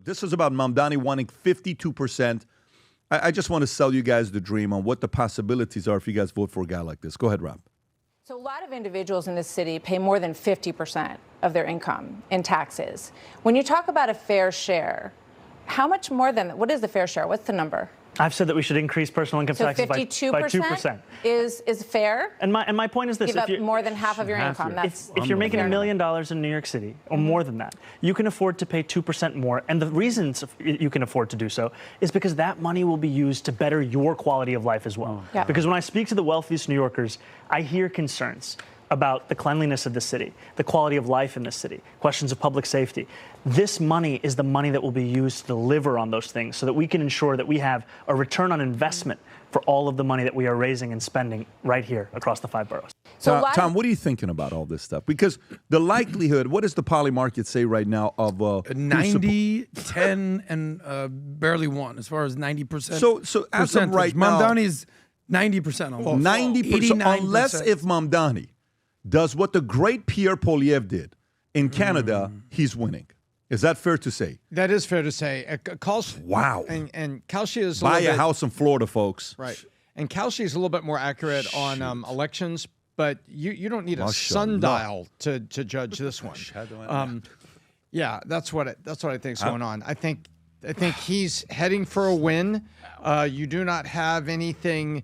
This is about Mamdani wanting 52%. I just want to sell you guys the dream on what the possibilities are if you guys vote for a guy like this. Go ahead, Rob. So a lot of individuals in this city pay more than 50% of their income in taxes. When you talk about a fair share, how much more than, what is the fair share? What's the number? I've said that we should increase personal income taxes by 2%. Is fair? And my point is this. Give up more than half of your income. If you're making $1 million in New York City, or more than that, you can afford to pay 2% more. And the reasons you can afford to do so is because that money will be used to better your quality of life as well. Yeah. Because when I speak to the wealthiest New Yorkers, I hear concerns about the cleanliness of the city, the quality of life in the city, questions of public safety. This money is the money that will be used to deliver on those things so that we can ensure that we have a return on investment for all of the money that we are raising and spending right here across the 5 boroughs. So Tom, what are you thinking about all this stuff? Because the likelihood, what does the poly market say right now of 90, 10, and barely 1 as far as 90%. So as of right now, Mamdani's 90% on 90%, unless if Mamdani does what the great Pierre Poilievre did in Canada, he's winning. Is that fair to say? That is fair to say. Wow. And Kalshi is buy a house in Florida, folks. Right. And Kalshi is a little bit more accurate on elections, but you don't need a sundial to judge this one. Yeah, that's what I think is going on. I think he's heading for a win. You do not have anything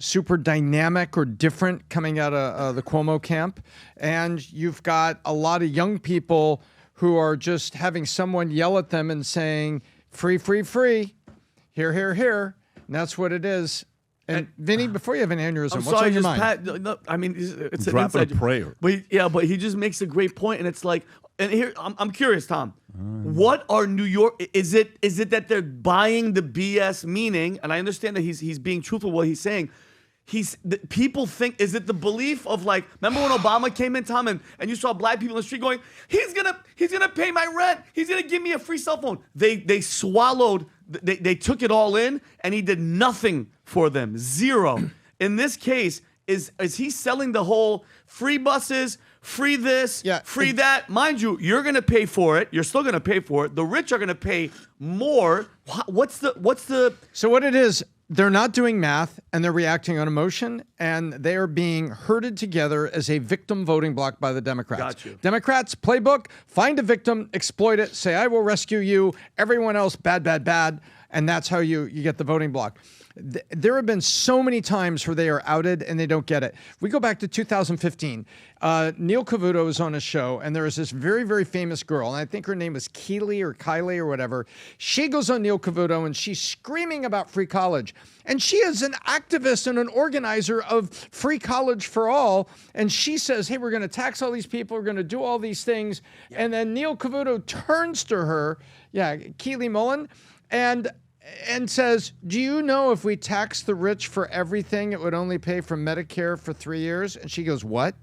super dynamic or different coming out of the Cuomo camp. And you've got a lot of young people who are just having someone yell at them and saying, free, free, free, here, here, here. And that's what it is. And Vinny, before you have an aneurysm, what's on your mind? No, I mean, it's an inside prayer. But he just makes a great point, and it's like, and here I'm curious, Tom. What are New York? Is it that they're buying the BS meaning? And I understand that he's being truthful what he's saying. People think, is it the belief of like, remember when Obama came in, Tom, and you saw black people in the street going, he's gonna pay my rent, he's gonna give me a free cell phone. They swallowed, they took it all in, and he did nothing for them, zero. In this case, is he selling the whole free buses, free this, free that? Mind you, you're gonna pay for it. You're still gonna pay for it. The rich are gonna pay more. What's the? So what it is? They're not doing math, and they're reacting on emotion, and they are being herded together as a victim voting bloc by the Democrats. Got you. Democrats, playbook, find a victim, exploit it, say, I will rescue you, everyone else, bad, bad, bad, and that's how you get the voting bloc. There have been so many times where they are outed and they don't get it. We go back to 2015. Neil Cavuto was on a show, and there was this very, very famous girl, and I think her name was Kylie or whatever. She goes on Neil Cavuto, and she's screaming about free college. And she is an activist and an organizer of free college for all. And she says, hey, we're going to tax all these people. We're going to do all these things. Yeah. And then Neil Cavuto turns to her, Keely Mullen, and says, do you know if we tax the rich for everything, it would only pay for Medicare for 3 years? And she goes, what?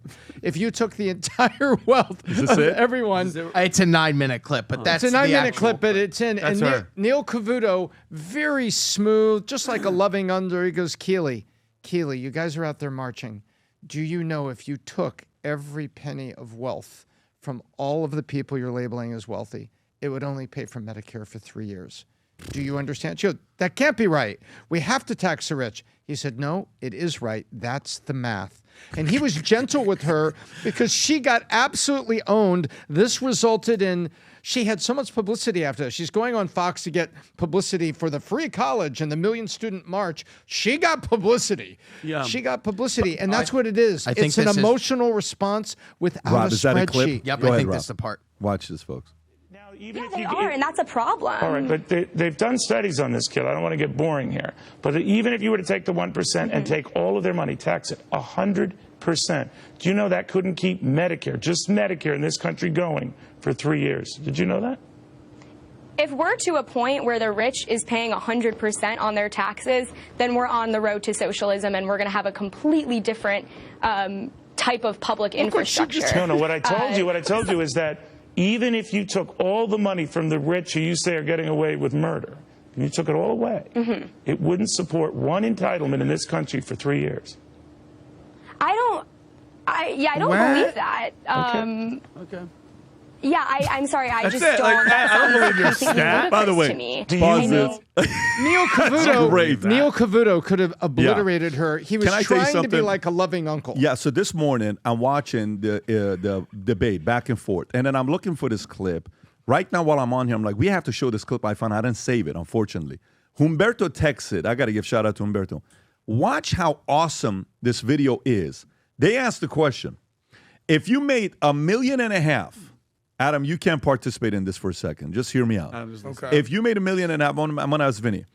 If you took the entire wealth of everyone. It's a 9-minute clip, but that's it's a 9-minute clip, but it's in. That's and Neil Cavuto, very smooth, just like a loving under. He goes, Keely, you guys are out there marching. Do you know if you took every penny of wealth from all of the people you're labeling as wealthy, it would only pay for Medicare for 3 years? Do you understand? She goes, that can't be right. We have to tax the rich. He said, no, it is right. That's the math. And he was gentle with her because she got absolutely owned. This resulted in, she had so much publicity after that. She's going on Fox to get publicity for the free college and the Million Student March. She got publicity. Yeah. She got publicity. And that's what it is. It's an emotional response without a spreadsheet. Is that a clip? Yep, Go I think ahead, that's the part. Watch this, folks. Yeah, they are, and that's a problem. All right, but they've done studies on this, kid. I don't want to get boring here. But even if you were to take the 1% and take all of their money, tax it 100%, do you know that couldn't keep Medicare, just Medicare in this country going for 3 years? Did you know that? If we're to a point where the rich is paying 100% on their taxes, then we're on the road to socialism, and we're going to have a completely different type of public infrastructure. No, what I told you is that even if you took all the money from the rich who you say are getting away with murder, and you took it all away, it wouldn't support one entitlement in this country for 3 years. I don't believe that. Okay. Yeah, I'm sorry. I That's just it. don't. Like, That I don't sounds believe your completely stat. By the way, ludicrous to me. pause I this. know- Neil Cavuto could have obliterated her. He was Can I tell you trying to be something? like a loving uncle. Yeah, so this morning I'm watching the debate back and forth, and then I'm looking for this clip. Right now while I'm on here, I'm like, we have to show this clip. I didn't save it, unfortunately. Humberto texted. I got to give shout out to Humberto. Watch how awesome this video is. They asked the question, if you made $1.5 million, Adam, you can't participate in this for a second. Just hear me out. Okay. If you made $1.5 million, I'm going to ask Vinny.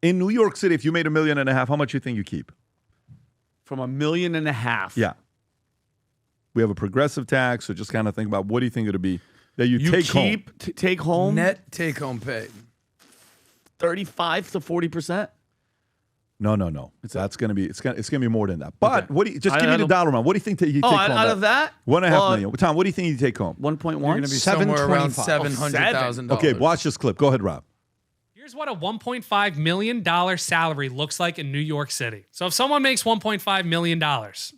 In New York City, if you made $1.5 million, how much do you think you keep? From $1.5 million. Yeah. We have a progressive tax, so just kind of think about what do you think it would be that you take home? Take home Net take-home pay. 35 to 40%. No. That's going to be it's going to be more than that. But Okay. what do you just give me the dollar amount? What do you think that you take home? Out of that? $1.5 million. Tom, what do you think you take home? 1.1. You're going to be somewhere around $725. $700,000. Okay, watch this clip. Go ahead, Rob. Here's what a $1.5 million salary looks like in New York City. So if someone makes $1.5 million,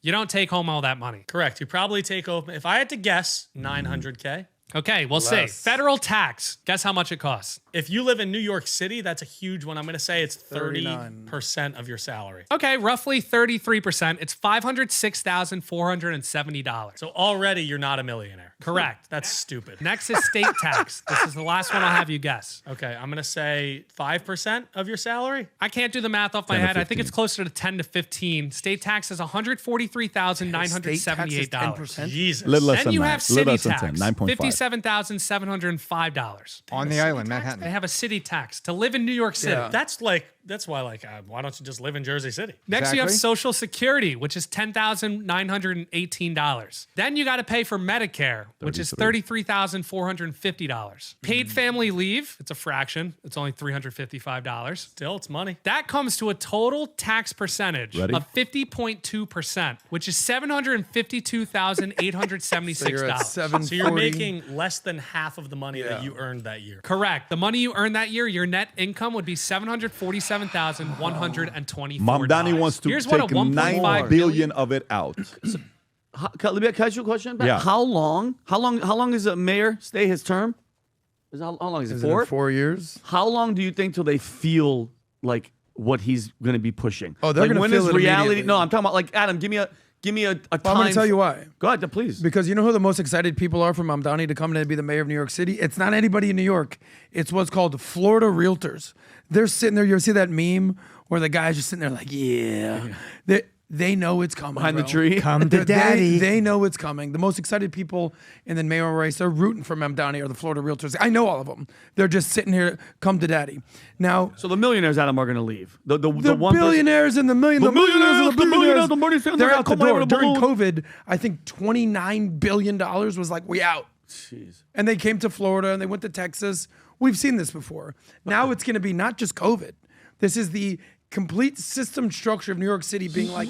you don't take home all that money. Correct. You probably take home, if I had to guess, $900K. Okay, we'll see. Federal tax. Guess how much it costs? If you live in New York City, that's a huge one. I'm going to say it's 30% of your salary. Okay, roughly 33%. It's $506,470. So already you're not a millionaire. Correct. That's stupid. Next is state tax. This is the last one I'll have you guess. Okay, I'm going to say 5% of your salary. I can't do the math off my head. I think it's closer to 10 to 15. State tax is $143,978. Jesus. Little less Then than you that. have Little city less than tax, 10, 9.5. $57,705. On the island, Manhattan. They have a city tax to live in New York City. Yeah. That's why why don't you just live in Jersey City? Next, you have Exactly. Social Security, which is $10,918. Then you got to pay for Medicare, which is $33,450. Paid family leave, it's a fraction. It's only $355. Still, it's money. That comes to a total tax percentage Ready? of 50.2%, which is $752,876. So you're at So you're 740. making less than half of the money that you earned that year. Correct. The money you earned that year, your net income would be $747,124. Mamdani wants to Here's what a take $1.5 $9 billion of it out. Let me ask you a question. Yeah. How long does a mayor stay his term? How long is it? Is it in 4 years? How long do you think till they feel like what he's going to be pushing? Oh, they're like, gonna when feel is it reality? immediately. No, I'm talking about like Adam. Give me a time. Well, I'm going to tell you why. Go ahead, please. Because you know who the most excited people are for Mamdani to come in and be the mayor of New York City? It's not anybody in New York. It's what's called Florida realtors. They're sitting there. You ever see that meme where the guy's just sitting there like, yeah. They know it's coming. Behind the bro. tree. Come to daddy. They know it's coming. The most excited people in the mayoral race, they're rooting for Mamdani or the Florida realtors. I know all of them. They're just sitting here, come to daddy. Now, So the millionaires, Adam, are going to leave. The the one billionaires and the millionaires, the they're out the come door. over During balloon. COVID, I think $29 billion was like, we out. Jeez. And they came to Florida and they went to Texas. We've seen this before. Now it's going to be not just COVID. This is the complete system structure of New York City being like,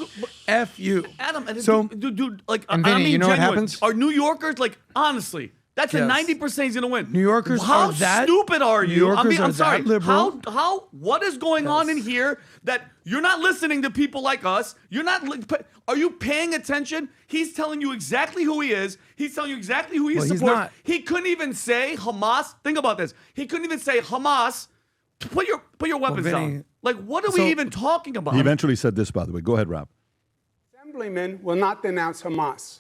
F you. Adam, and So- dude, like, And I Vinny, mean, you know what genuine. happens? Are New Yorkers, like, honestly, that's a Yes. 90% he's going to win. New Yorkers How are that- stupid are New you? Yorkers I'm are sorry. that liberal. What is going on in here that you're not listening to people like us? You're not, are you paying attention? He's telling you exactly who he is. He's telling you exactly who he Well, he's supports. not. He couldn't even say Hamas. Think about this. He couldn't even say Hamas. Put your weapons Vinny, down. Like, what are so- we even talking about? He eventually said this, by the way. Go ahead, Rob. Assemblyman will not denounce Hamas.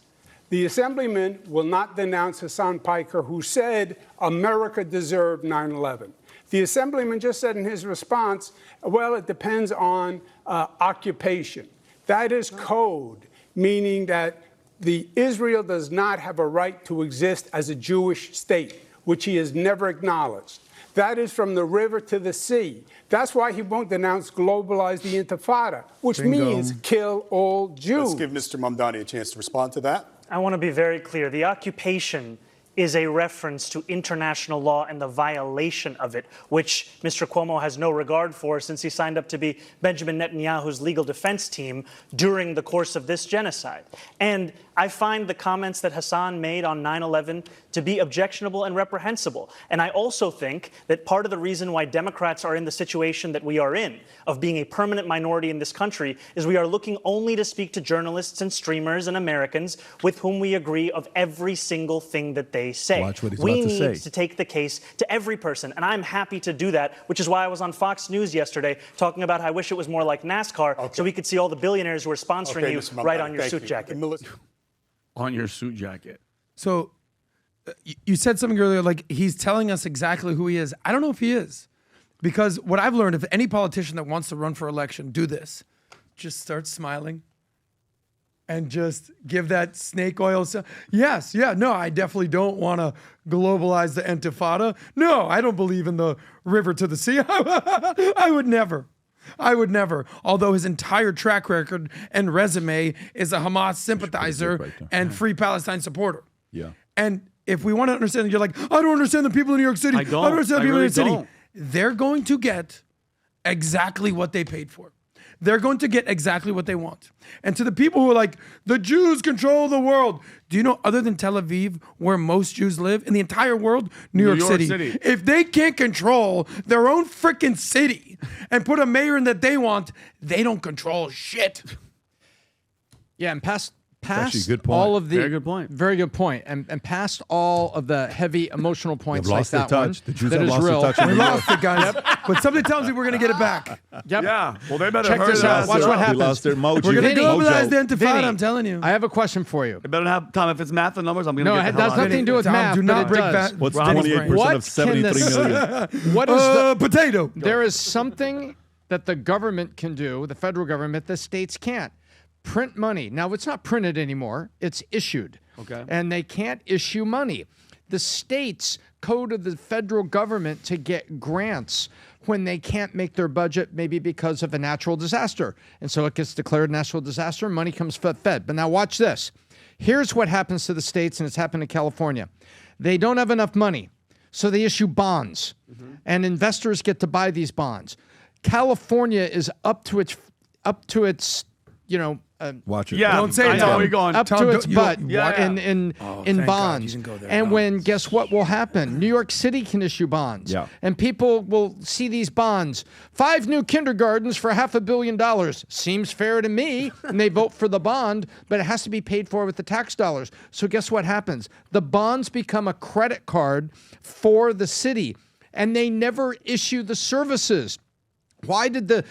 The Assemblyman will not denounce Hassan Piker, who said America deserved 9/11. The Assemblyman just said in his response, well, it depends on occupation. That is code, meaning that Israel does not have a right to exist as a Jewish state, which he has never acknowledged. That is from the river to the sea. That's why he won't denounce globalize the Intifada, which means kill all Jews. Let's give Mr. Mamdani a chance to respond to that. I want to be very clear. The occupation is a reference to international law and the violation of it, which Mr. Cuomo has no regard for since he signed up to be Benjamin Netanyahu's legal defense team during the course of this genocide. And I find the comments that Hassan made on 9/11 to be objectionable and reprehensible. And I also think that part of the reason why Democrats are in the situation that we are in, of being a permanent minority in this country, is we are looking only to speak to journalists and streamers and Americans with whom we agree of every single thing that they say. Watch what he's we about to need say. to take the case to every person, and I'm happy to do that, which is why I was on Fox News yesterday talking about how I wish it was more like NASCAR, so we could see all the billionaires who are sponsoring you Mr. Mamdani, right on your thank suit you. jacket. On your suit jacket. So you said something earlier, like he's telling us exactly who he is. I don't know if he is. Because what I've learned, if any politician that wants to run for election, do this. Just start smiling and just give that snake oil. Yes, yeah, no, I definitely don't want to globalize the Intifada. No, I don't believe in the river to the sea. I would never. I would never. Although his entire track record and resume is a Hamas sympathizer right there. and Free Palestine supporter. Yeah. And if we want to understand, you're like, I don't understand the people in New York City. I don't. don't understand the I people really in New York don't. City. They're going to get exactly what they paid for. They're going to get exactly what they want. And to the people who are like, the Jews control the world. Do you know, other than Tel Aviv, where most Jews live, in the entire world, New York City. If they can't control their own freaking city and put a mayor in that they want, they don't control shit. Yeah, and past actually a good point. all of the Very good point. very good point, and past all of the heavy emotional points They've like lost their that touch. one, The Jews that have is lost their real. touch in We New York. lost it, guys. But something tells me we're going to get it back. Yep. Yeah. Well, they better Check hurry this their out. ass Watch up. what They happens. lost their mojo. We're going to Vinny, globalize the Intifada, Vinny, I'm telling you. I have a question for you. They better have, Tom, if it's math and numbers, I'm going to No, get it the hell has out of nothing to here. do with Tom, math. do not but break it does. that. What's Ronnie's 28% brain. of What can 73 this- million? What is the Potato. There is something that the government can do, the federal government, the states can't. Print money. Now, it's not printed anymore. It's issued. Okay. And they can't issue money. The states go to the federal government to get grants when they can't make their budget, maybe because of a natural disaster. And so it gets declared a natural disaster, money comes fed. But now watch this. Here's what happens to the states, and it's happened in California. They don't have enough money, so they issue bonds, and investors get to buy these bonds. California is up to its Watch it. Yeah. Don't say I it, know Tom. where you're going. up Tom, to don't- its you- butt yeah. in thank God bonds. you didn't go there. And No. when, guess what will happen? New York City can issue bonds. Yeah. And people will see these bonds. 5 new kindergartens for $500 million. Seems fair to me. And they vote for the bond, but it has to be paid for with the tax dollars. So guess what happens? The bonds become a credit card for the city, and they never issue the services. Why did the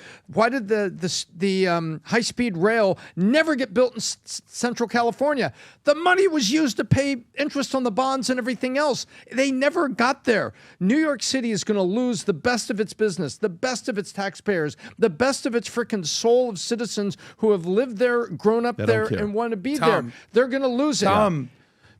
high-speed rail never get built in Central California? The money was used to pay interest on the bonds and everything else. They never got there. New York City is going to lose the best of its business, the best of its taxpayers, the best of its freaking soul of citizens who have lived there, grown up They there, don't care. and want to be Tom, there. They're going to lose it. Tom,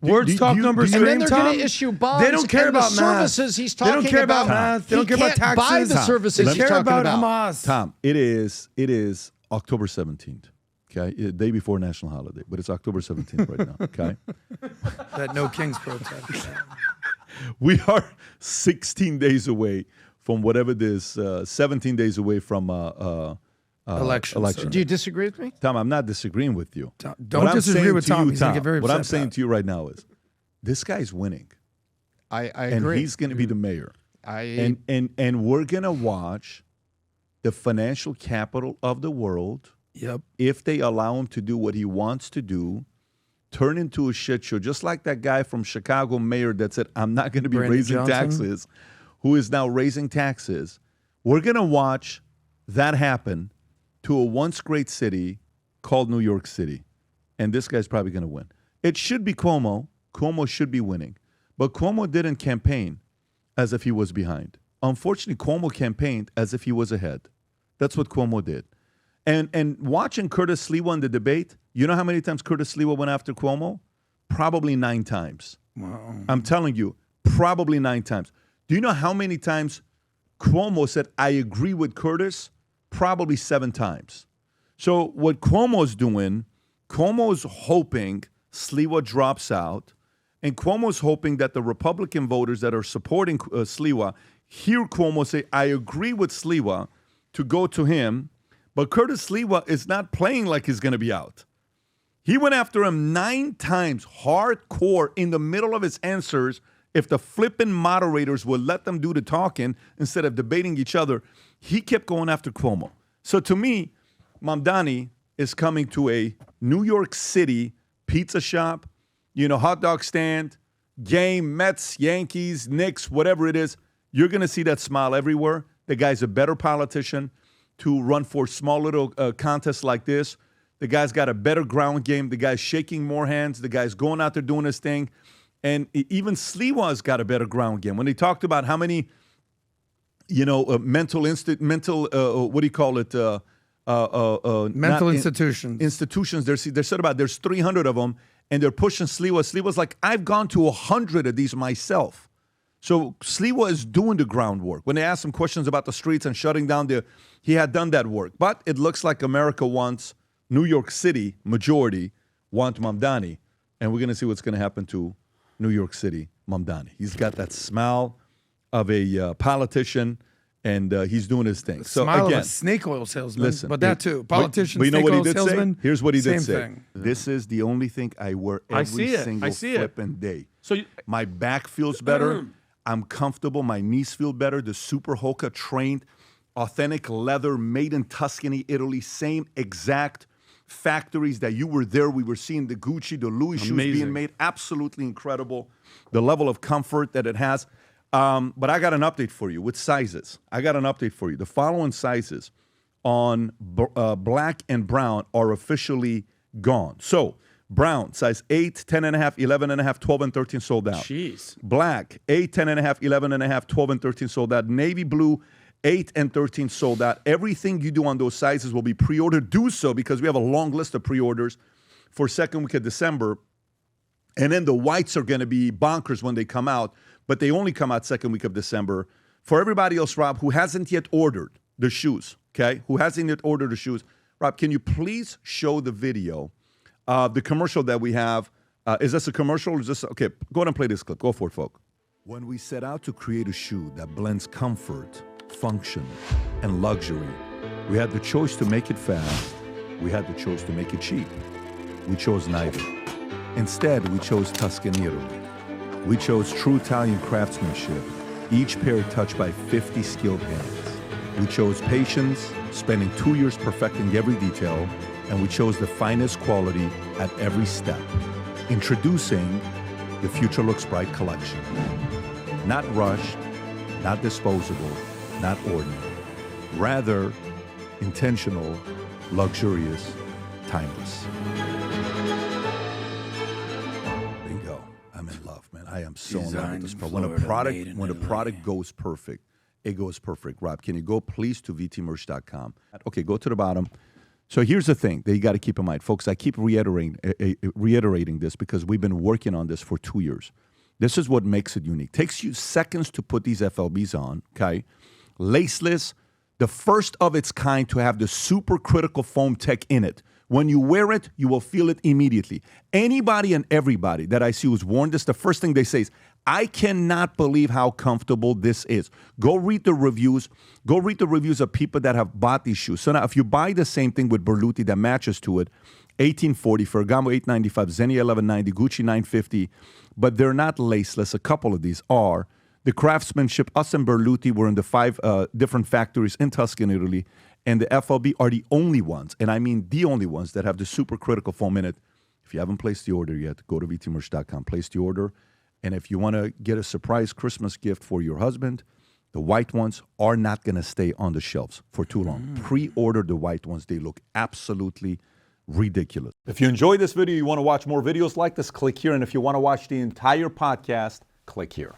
words talk, numbers and then scream, they're Tom. going to issue bonds. They don't care and about the services math. he's They talking don't care about about. math. They don't He care about can't buy taxes. the services They he's care talking about about. Hamas. Tom, it is October 17th. Okay, day before national holiday, but it's October 17th right now. Okay, That no Kings protest. we are 16 days away from whatever this 17 days away from Election. Do you disagree with me? Tom, I'm not disagreeing with you. Don't What I'm disagree saying with to Tom. you, He's gonna get very what I'm upset saying about to you right now is, this guy's winning, I and agree. he's going to be the mayor. I And we're going to watch the financial capital of the world, Yep. if they allow him to do what he wants to do, turn into a shit show, just like that guy from Chicago mayor that said, I'm not going to be Brandon raising Johnson. taxes, who is now raising taxes. We're going to watch that happen to a once great city called New York City. And this guy's probably going to win. It should be Cuomo. Cuomo should be winning. But Cuomo didn't campaign as if he was behind. Unfortunately, Cuomo campaigned as if he was ahead. That's what Cuomo did. And watching Curtis Sliwa in the debate, you know how many times Curtis Sliwa went after Cuomo? Probably 9 times. Wow. I'm telling you, probably 9 times. Do you know how many times Cuomo said, I agree with Curtis? Probably 7 times. So what Cuomo's doing, Cuomo's hoping Sliwa drops out, and Cuomo's hoping that the Republican voters that are supporting Sliwa hear Cuomo say, I agree with Sliwa, to go to him. But Curtis Sliwa is not playing like he's going to be out. He went after him 9 times, hardcore, in the middle of his answers. If the flippin' moderators would let them do the talking instead of debating each other, he kept going after Cuomo. So to me, Mamdani is coming to a New York City pizza shop, hot dog stand, game, Mets, Yankees, Knicks, whatever it is. You're going to see that smile everywhere. The guy's a better politician to run for small little contests like this. The guy's got a better ground game. The guy's shaking more hands. The guy's going out there doing his thing. And even Sliwa's got a better ground game. When they talked about how many, mental institutions. Institutions. They said about there's 300 of them, and they're pushing Sliwa. Sliwa's like, I've gone to 100 of these myself. So Sliwa is doing the groundwork. When they asked him questions about the streets and shutting down he had done that work. But it looks like America wants New York City, majority, want Mamdani. And we're going to see what's going to happen to New York City Mamdani. He's got that smile of a politician, and he's doing his thing. So smile again, of a snake oil salesman, listen, but that too. Politician, but you know snake what he oil did salesman. say? Here's what he did same say. thing. This is the only thing I wear every single flipping day. So my back feels better. I'm comfortable. My knees feel better. The Super Hoka trained, authentic leather, made in Tuscany, Italy. Same exact factories that you were there. We were seeing the Gucci, the Louis shoes being made. Absolutely incredible. The level of comfort that it has. But I got an update for you with sizes. The following sizes on black and brown are officially gone. So brown, size 8, 10.5, 11.5, 12, and 13 sold out. Jeez. Black, 8, 10.5, 11.5, 12, and 13 sold out. Navy blue, 8 and 13 sold out. Everything you do on those sizes will be pre-ordered. Do so because we have a long list of pre-orders for second week of December. And then the whites are going to be bonkers when they come out, but they only come out second week of December. For everybody else, Rob, who hasn't yet ordered the shoes, okay? Rob, can you please show the video, the commercial that we have? Is this a commercial? Or is this okay? Go ahead and play this clip. Go for it, folk. When we set out to create a shoe that blends comfort, function, and luxury, we had the choice to make it fast. We had the choice to make it cheap. We chose neither. Instead, we chose Tuscany, Italy. We chose true Italian craftsmanship, each pair touched by 50 skilled hands. We chose patience, spending 2 years perfecting every detail, and we chose the finest quality at every step. Introducing the Future Looks Bright collection. Not rushed, not disposable, not ordinary. Rather, intentional, luxurious, timeless. Bingo. I'm in love, man. I am so in love with this product. When a product goes perfect, it goes perfect. Rob, can you go please to vtmerch.com? Okay, go to the bottom. So here's the thing that you got to keep in mind, folks. I keep reiterating this because we've been working on this for 2 years. This is what makes it unique. Takes you seconds to put these FLBs on, okay? Laceless, the first of its kind to have the supercritical foam tech in it. When you wear it, you will feel it immediately. Anybody and everybody that I see who's worn this, the first thing they say is, I cannot believe how comfortable this is. Go read the reviews. Go read the reviews of people that have bought these shoes. So now if you buy the same thing with Berluti that matches to it, $1,840, Ferragamo $895, Xenia $1,190, Gucci $950, but they're not laceless. A couple of these are. The craftsmanship, us and Berluti were in the 5 different factories in Tuscany, Italy, and the FLB are the only ones, and I mean the only ones that have the supercritical foam in it. If you haven't placed the order yet, go to vtmerch.com, place the order. And if you want to get a surprise Christmas gift for your husband, the white ones are not going to stay on the shelves for too long. Pre-order the white ones. They look absolutely ridiculous. If you enjoyed this video, you want to watch more videos like this, click here. And if you want to watch the entire podcast, click here.